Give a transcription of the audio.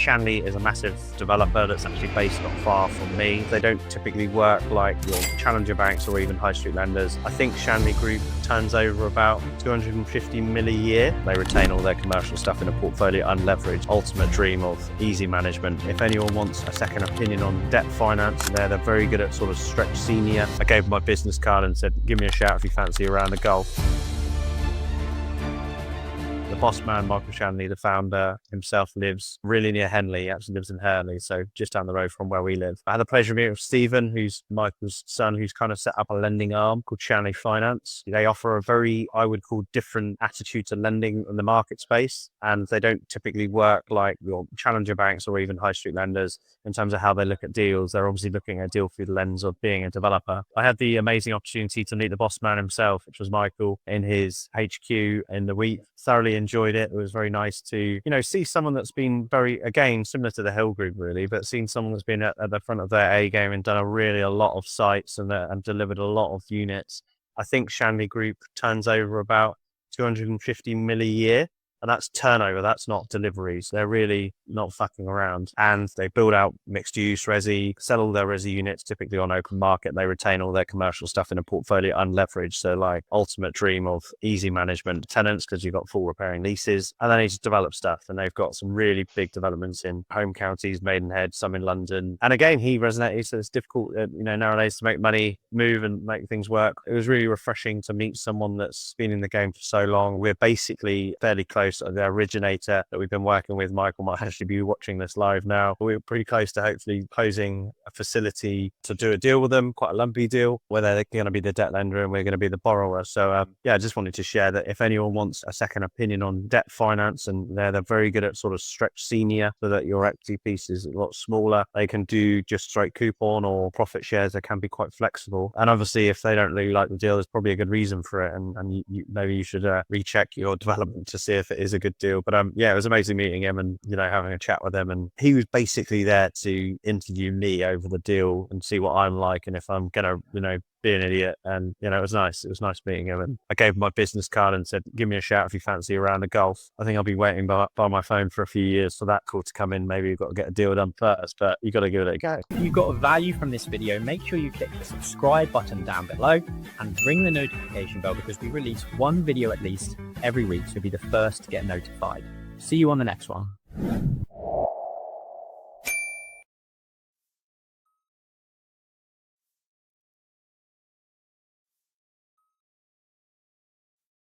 Shanley is a massive developer that's actually based not far from me. They don't typically work like your challenger banks or even high street lenders. I think Shanley Group turns over about 250 mil a year. They retain all their commercial stuff in a portfolio, unleveraged, ultimate dream of easy management. If anyone wants a second opinion on debt finance, they're very good at sort of stretch senior. I gave them my business card and said, give me a shout if you fancy a round of golf. The boss man, Michael Shanley, the founder himself, lives really near Henley. He actually lives in Hurley, so just down the road from where we live. I had the pleasure of meeting with Stephen, who's Michael's son, who's kind of set up a lending arm called Shanley Finance. They offer a very, I would call, different attitude to lending in the market space, and they don't typically work like your challenger banks or even high street lenders in terms of how they look at deals. They're obviously looking at a deal through the lens of being a developer. I had the amazing opportunity to meet the boss man himself, which was Michael, in his HQ in the week. Thoroughly enjoyed it. It was very nice to, see someone that's been very, again, similar to the Hill Group really, but seen someone that's been at the front of their A game and done a lot of sites and delivered a lot of units. I think Shanley Group turns over about 250 mil a year. And that's turnover, that's not deliveries. They're really not fucking around. And they build out mixed use resi, sell all their resi units typically on open market. They retain all their commercial stuff in a portfolio unleveraged. So like ultimate dream of easy management tenants because you've got full repairing leases. And then they just develop stuff. And they've got some really big developments in home counties, Maidenhead, some in London. And again, he resonated. So it's difficult, nowadays to make money, move and make things work. It was really refreshing to meet someone that's been in the game for so long. We're basically fairly close. The originator that we've been working with, Michael, might actually be watching this live now. We're pretty close to hopefully closing a facility to do a deal with them, quite a lumpy deal, where they're going to be the debt lender and we're going to be the borrower. So I just wanted to share that if anyone wants a second opinion on debt finance, and they're very good at sort of stretch senior so that your equity piece is a lot smaller. They can do just straight coupon or profit shares. They can be quite flexible. And obviously, if they don't really like the deal, there's probably a good reason for it. And maybe you should recheck your development to see if it is a good deal. But it was amazing meeting him and having a chat with him, and he was basically there to interview me over the deal and see what I'm like and if I'm gonna be an idiot. And it was nice meeting him, and I gave him my business card and said, give me a shout if you fancy a round of golf. I think I'll be waiting by my phone for a few years for that call to come in. Maybe you've got to get a deal done first, but you got to give it a go. If you got value from this video, make sure you click the subscribe button down below and ring the notification bell, because we release one video at least every week, so you'll be the first to get notified. See you on the next one.